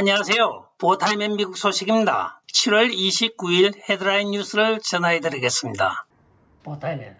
안녕하세요. 보타임의 미국 소식입니다. 7월 29일 헤드라인 뉴스를 전해드리겠습니다. 보타임의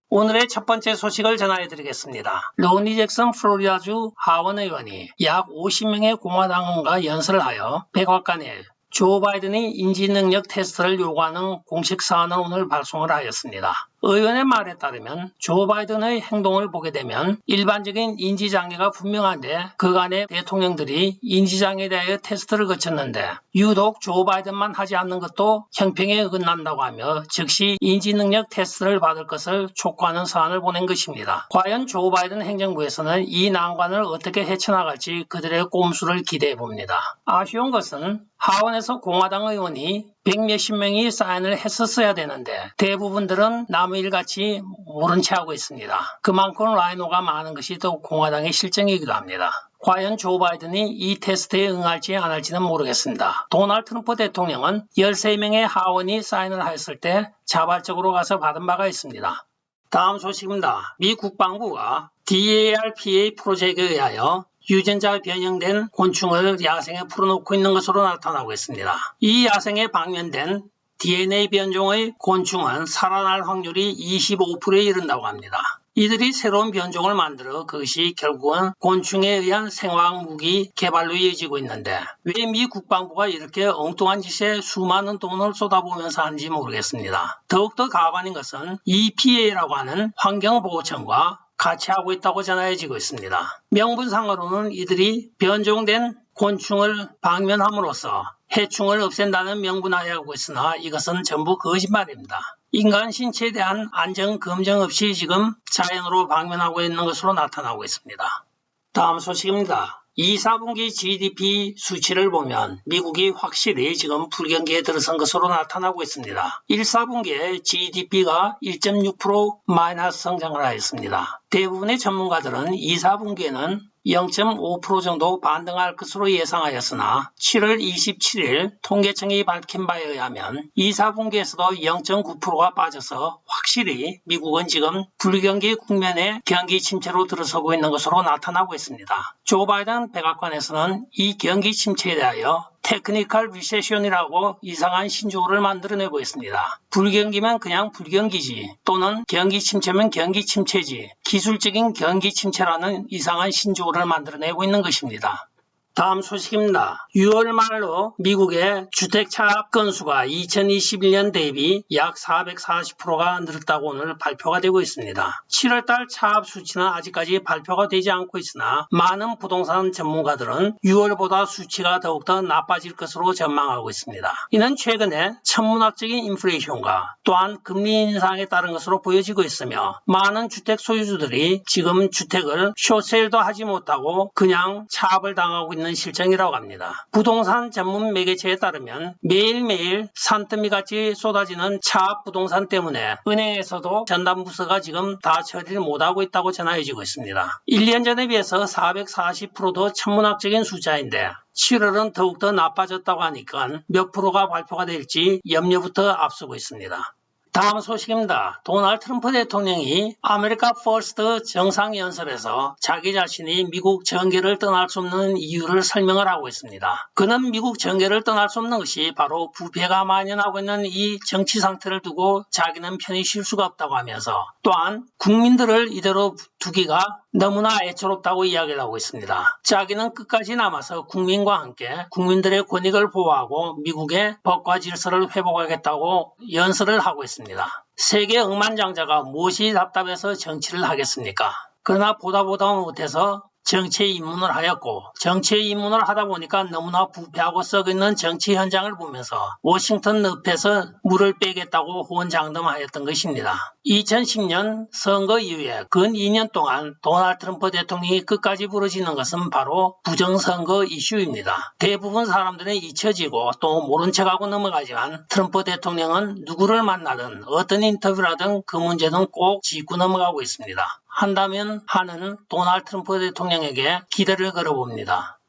오늘의 첫 번째 소식을 전해드리겠습니다. 로니 잭슨 플로리다주 하원 의원이 약 50명의 공화당 의원과 연설을 하여 백악관에 조 바이든이 인지능력 테스트를 요구하는 공식 사안을 오늘 발송을 하였습니다. 의원의 말에 따르면 조 바이든의 행동을 보게 되면 일반적인 인지장애가 분명한데 그간의 대통령들이 인지장애에 대하여 테스트를 거쳤는데 유독 조 바이든만 하지 않는 것도 형평에 어긋난다고 하며 즉시 인지능력 테스트를 받을 것을 촉구하는 사안을 보낸 것입니다. 과연 조 바이든 행정부에서는 이 난관을 어떻게 헤쳐나갈지 그들의 꼼수를 기대해 봅니다. 아쉬운 것은 하원에서 공화당 의원이 100몇십 명이 사인을 했었어야 되는데 대부분들은 남의 일같이 모른 채 하고 있습니다. 그만큼 라이노가 많은 것이 또 공화당의 실정이기도 합니다. 과연 조 바이든이 이 테스트에 응할지 안 할지는 모르겠습니다. 도널드 트럼프 대통령은 13명의 하원이 사인을 하였을 때 자발적으로 가서 받은 바가 있습니다. 다음 소식입니다. 미 국방부가 DARPA 프로젝트에 의하여 유전자 변형된 곤충을 야생에 풀어놓고 있는 것으로 나타나고 있습니다. 이 야생에 방면된 DNA 변종의 곤충은 살아날 확률이 25%에 이른다고 합니다. 이들이 새로운 변종을 만들어 그것이 결국은 곤충에 의한 생화학 무기 개발로 이어지고 있는데 왜 미 국방부가 이렇게 엉뚱한 짓에 수많은 돈을 쏟아부으면서 하는지 모르겠습니다. 더욱더 가관인 것은 EPA라고 하는 환경보호청과 같이 하고 있다고 전해지고 있습니다. 명분상으로는 이들이 변종된 곤충을 방면함으로써 해충을 없앤다는 명분하에 하고 있으나 이것은 전부 거짓말입니다. 인간 신체에 대한 안전 검증 없이 지금 자연으로 방면하고 있는 것으로 나타나고 있습니다. 다음 소식입니다. 2, 4분기 GDP 수치를 보면 미국이 확실히 지금 불경기에 들어선 것으로 나타나고 있습니다. 1, 4분기에 GDP가 1.6% 마이너스 성장을 하였습니다. 대부분의 전문가들은 2, 4분기에는 0.5% 정도 반등할 것으로 예상하였으나 7월 27일 통계청이 밝힌 바에 의하면 2, 4분기에서도 0.9%가 빠져서 확실히 미국은 지금 불경기 국면에 경기 침체로 들어서고 있는 것으로 나타나고 있습니다. 조 바이든 백악관에서는 이 경기 침체에 대하여 테크니컬 리세션이라고 이상한 신조어를 만들어내고 있습니다. 불경기면 그냥 불경기지 또는 경기 침체면 경기 침체지 기술적인 경기 침체라는 이상한 신조어를 만들어내고 있는 것입니다. 다음 소식입니다. 6월 말로 미국의 주택 차압 건수가 2021년 대비 약 440%가 늘었다고 오늘 발표가 되고 있습니다. 7월달 차압 수치는 아직까지 발표가 되지 않고 있으나 많은 부동산 전문가들은 6월보다 수치가 더욱더 나빠질 것으로 전망하고 있습니다. 이는 최근에 천문학적인 인플레이션과 또한 금리 인상에 따른 것으로 보여지고 있으며 많은 주택 소유주들이 지금 주택을 쇼세일도 하지 못하고 그냥 차압을 당하고 있는 실정이라고 합니다. 부동산 전문 매개체에 따르면 매일매일 산더미 같이 쏟아지는 차압 부동산 때문에 은행에서도 전담부서가 지금 다 처리를 못하고 있다고 전해지고 있습니다. 1년 전에 비해서 440%도 천문학적인 숫자인데 7월은 더욱더 나빠졌다고 하니까 몇 프로가 발표가 될지 염려부터 앞서고 있습니다. 다음 소식입니다. 도널드 트럼프 대통령이 아메리카 퍼스트 정상연설에서 자기 자신이 미국 정계를 떠날 수 없는 이유를 설명을 하고 있습니다. 그는 미국 정계를 떠날 수 없는 것이 바로 부패가 만연하고 있는 이 정치 상태를 두고 자기는 편히 쉴 수가 없다고 하면서 또한 국민들을 이대로 두기가 너무나 애처롭다고 이야기를 하고 있습니다. 자기는 끝까지 남아서 국민과 함께 국민들의 권익을 보호하고 미국의 법과 질서를 회복하겠다고 연설을 하고 있습니다. 세계 억만장자가 무엇이 답답해서 정치를 하겠습니까? 그러나 보다 못해서 정치에 입문을 하였고 정치에 입문을 하다 보니까 너무나 부패하고 썩어있는 정치 현장을 보면서 워싱턴 늪에서 물을 빼겠다고 호언장담하였던 것입니다. 2010년 선거 이후에 근 2년 동안 도널드 트럼프 대통령이 끝까지 부러지는 것은 바로 부정선거 이슈입니다. 대부분 사람들은 잊혀지고 또 모른 척하고 넘어가지만 트럼프 대통령은 누구를 만나든 어떤 인터뷰라든 그 문제는 꼭 짚고 넘어가고 있습니다. 한다면 하는 도널드 트럼프 대통령에게 기대를 걸어봅니다.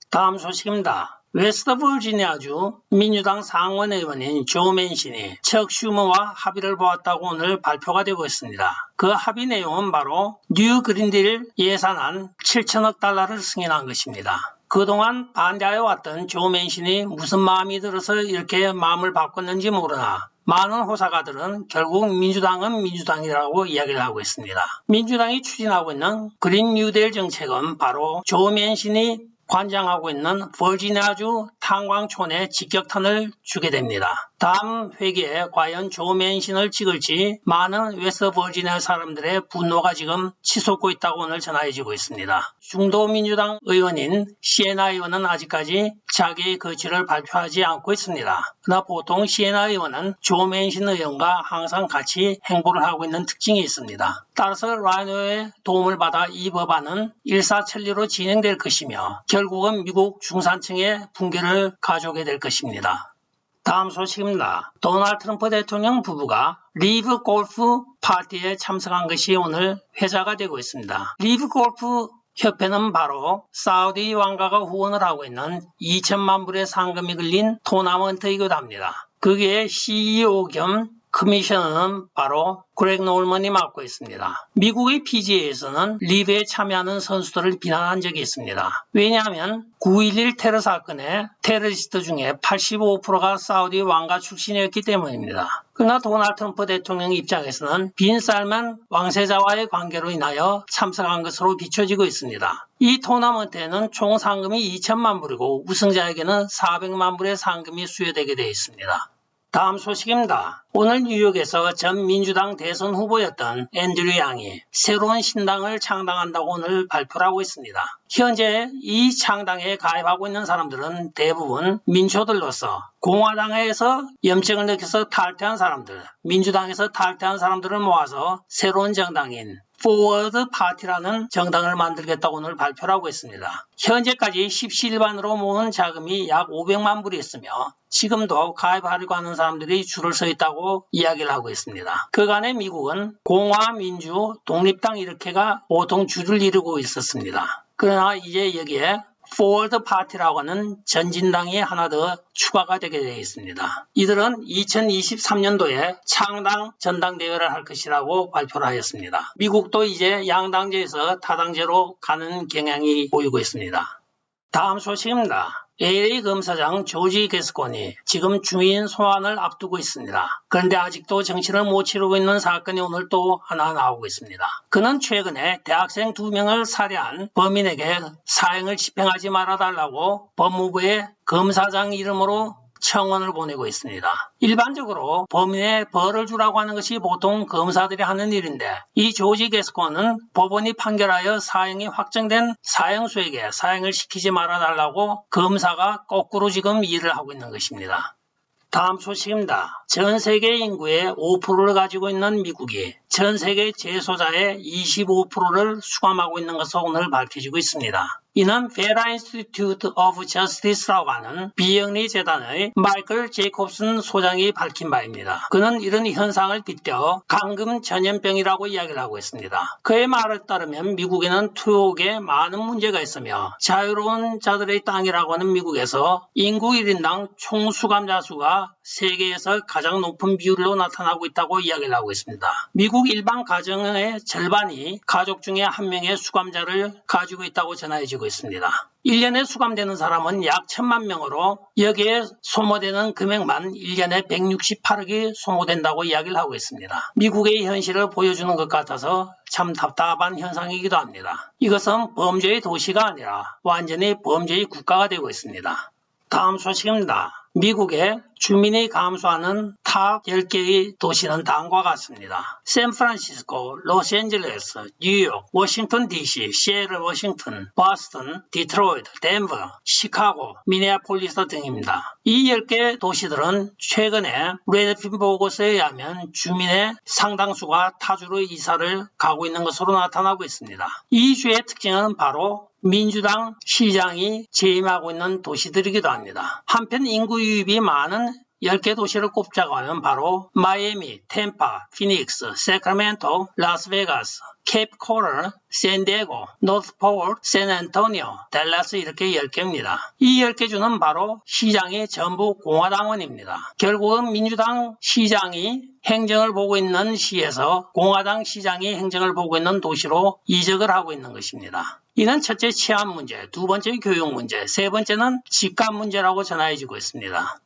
다음 소식입니다. 웨스트버지니아주 민주당 상원 의원인 조 맨신이 척 슈머와 합의를 보았다고 오늘 발표가 되고 있습니다. 그 합의 내용은 바로 뉴 그린딜 예산안 7천억 달러를 승인한 것입니다. 그동안 반대해왔던 조 맨신이 무슨 마음이 들어서 이렇게 마음을 바꿨는지 모르나 많은 호사가들은 결국 민주당은 민주당이라고 이야기를 하고 있습니다. 민주당이 추진하고 있는 그린 뉴딜 정책은 바로 조 맨신이 관장하고 있는 버지니아주 탄광촌에 직격탄을 주게 됩니다. 다음 회기에 과연 조 맨신을 찍을지 많은 웨스트 버지니아 사람들의 분노가 지금 치솟고 있다고 오늘 전해지고 있습니다. 중도 민주당 의원인 시에나 의원은 아직까지 자기의 거취를 발표하지 않고 있습니다. 그러나 보통 시에나 의원은 조 맨신 의원과 항상 같이 행보를 하고 있는 특징이 있습니다. 따라서 라이노의 도움을 받아 이 법안은 일사천리로 진행될 것이며 결국은 미국 중산층의 붕괴를 가져오게 될 것입니다. 다음 소식입니다. 도널드 트럼프 대통령 부부가 리브 골프 파티에 참석한 것이 오늘 회자가 되고 있습니다. 리브 골프 협회는 바로 사우디 왕가가 후원을 하고 있는 2천만 불의 상금이 걸린 토너먼트이기도 합니다. 그게 CEO 겸 커미셔너는 바로 그렉 놀먼이 맡고 있습니다. 미국의 PGA에서는 리브에 참여하는 선수들을 비난한 적이 있습니다. 왜냐하면 9.11 테러 사건의 테러리스트 중에 85%가 사우디 왕가 출신이었기 때문입니다. 그러나 도널드 트럼프 대통령 입장에서는 빈 살만 왕세자와의 관계로 인하여 참석한 것으로 비춰지고 있습니다. 이 토너먼트에는 총 상금이 2천만 불이고 우승자에게는 400만 불의 상금이 수여되게 되어 있습니다. 다음 소식입니다. 오늘 뉴욕에서 전 민주당 대선 후보였던 앤드류 양이 새로운 신당을 창당한다고 오늘 발표를 하고 있습니다. 현재 이 창당에 가입하고 있는 사람들은 대부분 민초들로서 공화당에서 염증을 느껴서 탈퇴한 사람들, 민주당에서 탈퇴한 사람들을 모아서 새로운 정당인 포워드 파티라는 정당을 만들겠다고 오늘 발표를 하고 있습니다. 현재까지 십시일반으로 모은 자금이 약 500만 불이 있으며 지금도 가입하려고 하는 사람들이 줄을 서 있다고 이야기를 하고 있습니다. 그간의 미국은 공화, 민주, 독립당 이렇게가 보통 줄을 이루고 있었습니다. 그러나 이제 여기에 포워드 파티라고 하는 전진당이 하나 더 추가가 되게 되어 있습니다. 이들은 2023년도에 창당 전당대회를 할 것이라고 발표를 하였습니다. 미국도 이제 양당제에서 다당제로 가는 경향이 보이고 있습니다. 다음 소식입니다. LA 검사장 조지 게스콘이 지금 주민 소환을 앞두고 있습니다. 그런데 아직도 정치를 못 치르고 있는 사건이 오늘 또 하나 나오고 있습니다. 그는 최근에 대학생 2명을 살해한 범인에게 사형을 집행하지 말아달라고 법무부에 검사장 이름으로 청원을 보내고 있습니다. 일반적으로 범인에 벌을 주라고 하는 것이 보통 검사들이 하는 일인데 이 조지 게스콘은 법원이 판결하여 사형이 확정된 사형수에게 사형을 시키지 말아달라고 검사가 거꾸로 지금 일을 하고 있는 것입니다. 다음 소식입니다. 전 세계 인구의 5%를 가지고 있는 미국이 전 세계 재소자의 25%를 수감하고 있는 것으로 오늘 밝혀지고 있습니다. 이는 베라 인스티튜트 오브 저스티스라고 하는 비영리 재단의 마이클 제이콥슨 소장이 밝힌 바입니다. 그는 이런 현상을 빗대어 감금 전염병이라고 이야기를 하고 있습니다. 그의 말에 따르면 미국에는 투옥에 많은 문제가 있으며 자유로운 자들의 땅이라고 하는 미국에서 인구 1인당 총 수감자 수가 세계에서 가장 높은 비율로 나타나고 있다고 이야기를 하고 있습니다. 미국 일반 가정의 절반이 가족 중에 한 명의 수감자를 가지고 있다고 전해지고 있습니다. 1년에 수감되는 사람은 약 1,000만 명으로 여기에 소모되는 금액만 1년에 168억이 소모된다고 이야기를 하고 있습니다. 미국의 현실을 보여주는 것 같아서 참 답답한 현상이기도 합니다. 이것은 범죄의 도시가 아니라 완전히 범죄의 국가가 되고 있습니다. 다음 소식입니다. 미국의 주민이 감소하는 탑 10개의 도시는 다음과 같습니다. 샌프란시스코, 로스앤젤레스, 뉴욕, 워싱턴 DC, 시애틀 워싱턴, 보스턴, 디트로이트, 덴버, 시카고, 미네아폴리스 등입니다. 이 10개 도시들은 최근에 레드핀 보고서에 의하면 주민의 상당수가 타주로 이사를 가고 있는 것으로 나타나고 있습니다. 이 주의 특징은 바로 민주당 시장이 재임하고 있는 도시들이기도 합니다. 한편 인구 유입이 많은 10개 도시를 꼽자고 하면 바로 마이애미, 템파, 피닉스, 세크라멘토, 라스베가스, 케이프 코럴, 샌디에고, 노스포트, 샌안토니오, 댈러스 이렇게 10개입니다. 이 10개 주는 바로 시장이 전부 공화당원입니다. 결국은 민주당 시장이 행정을 보고 있는 시에서 공화당 시장이 행정을 보고 있는 도시로 이적을 하고 있는 것입니다. 이는 첫째 치안 문제, 두 번째 교육 문제, 세 번째는 집값 문제라고 전해지고 있습니다.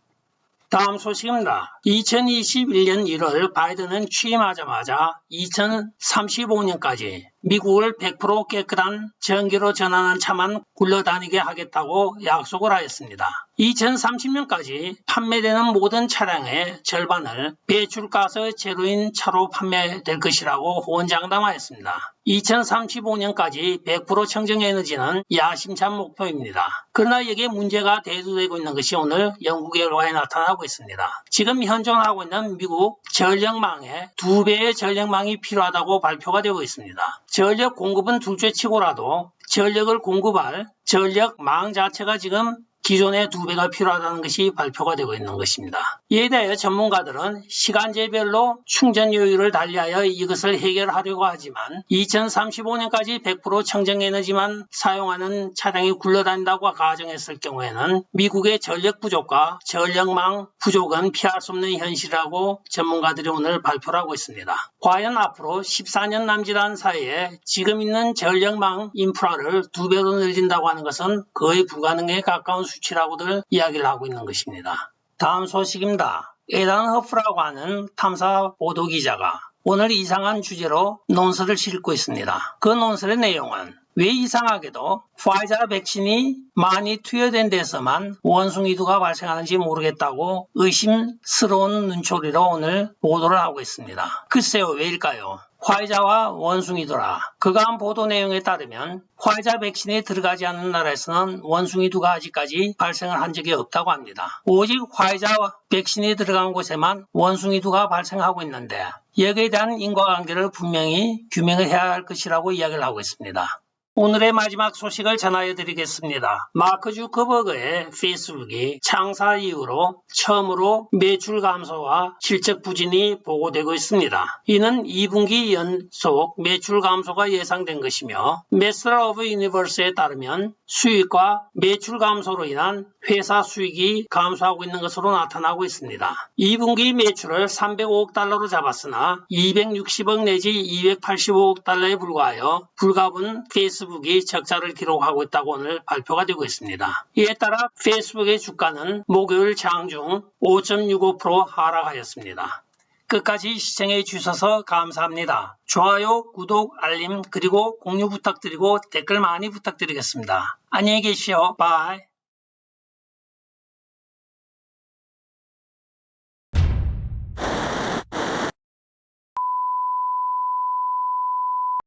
다음 소식입니다. 2021년 1월 바이든은 취임하자마자 2035년까지 미국을 100% 깨끗한 전기로 전환한 차만 굴러다니게 하겠다고 약속을 하였습니다. 2030년까지 판매되는 모든 차량의 절반을 배출가스 제로인 차로 판매될 것이라고 호언장담하였습니다. 2035년까지 100% 청정에너지는 야심찬 목표입니다. 그러나 여기에 문제가 대두되고 있는 것이 오늘 연구 결과에 나타나고 있습니다. 지금 현존하고 있는 미국 전력망에 2배의 전력망이 필요하다고 발표가 되고 있습니다. 전력 공급은 둘째치고라도 전력을 공급할 전력망 자체가 지금 기존의 2배가 필요하다는 것이 발표가 되고 있는 것입니다. 이에 대해 전문가들은 시간제별로 충전 여유를 달리하여 이것을 해결하려고 하지만 2035년까지 100% 청정에너지만 사용하는 차량이 굴러다닌다고 가정했을 경우에는 미국의 전력 부족과 전력망 부족은 피할 수 없는 현실이라고 전문가들이 오늘 발표를 하고 있습니다. 과연 앞으로 14년 남짓한 사이에 지금 있는 전력망 인프라를 2배로 늘린다고 하는 것은 거의 불가능에 가까운 수치라고들 이야기를 하고 있는 것입니다. 다음 소식입니다. 에단 허프라고 하는 탐사 보도기자가 오늘 이상한 주제로 논설을 싣고 있습니다. 그 논설의 내용은 왜 이상하게도 화이자 백신이 많이 투여된 데서만 원숭이두가 발생하는지 모르겠다고 의심스러운 눈초리로 오늘 보도를 하고 있습니다. 글쎄요, 왜일까요? 화이자와 원숭이두라. 그간 보도 내용에 따르면 화이자 백신이 들어가지 않는 나라에서는 원숭이두가 아직까지 발생을 한 적이 없다고 합니다. 오직 화이자 백신이 들어간 곳에만 원숭이두가 발생하고 있는데 여기에 대한 인과관계를 분명히 규명을 해야 할 것이라고 이야기를 하고 있습니다. 오늘의 마지막 소식을 전해드리겠습니다. 마크 주커버그의 페이스북이 창사 이후로 처음으로 매출 감소와 실적 부진이 보고되고 있습니다. 이는 2분기 연속 매출 감소가 예상된 것이며 메스터 오브 유니버스에 따르면 수익과 매출 감소로 인한 회사 수익이 감소하고 있는 것으로 나타나고 있습니다. 2분기 매출을 305억 달러로 잡았으나 260억 내지 285억 달러에 불과하여 불가분 페이스북이 적자를 기록하고 있다고 오늘 발표가 되고 있습니다. 이에 따라 페이스북의 주가는 목요일 장중 5.65% 하락하였습니다. 끝까지 시청해 주셔서 감사합니다. 좋아요, 구독, 알림 그리고 공유 부탁드리고 댓글 많이 부탁드리겠습니다. 안녕히 계시오. 바이.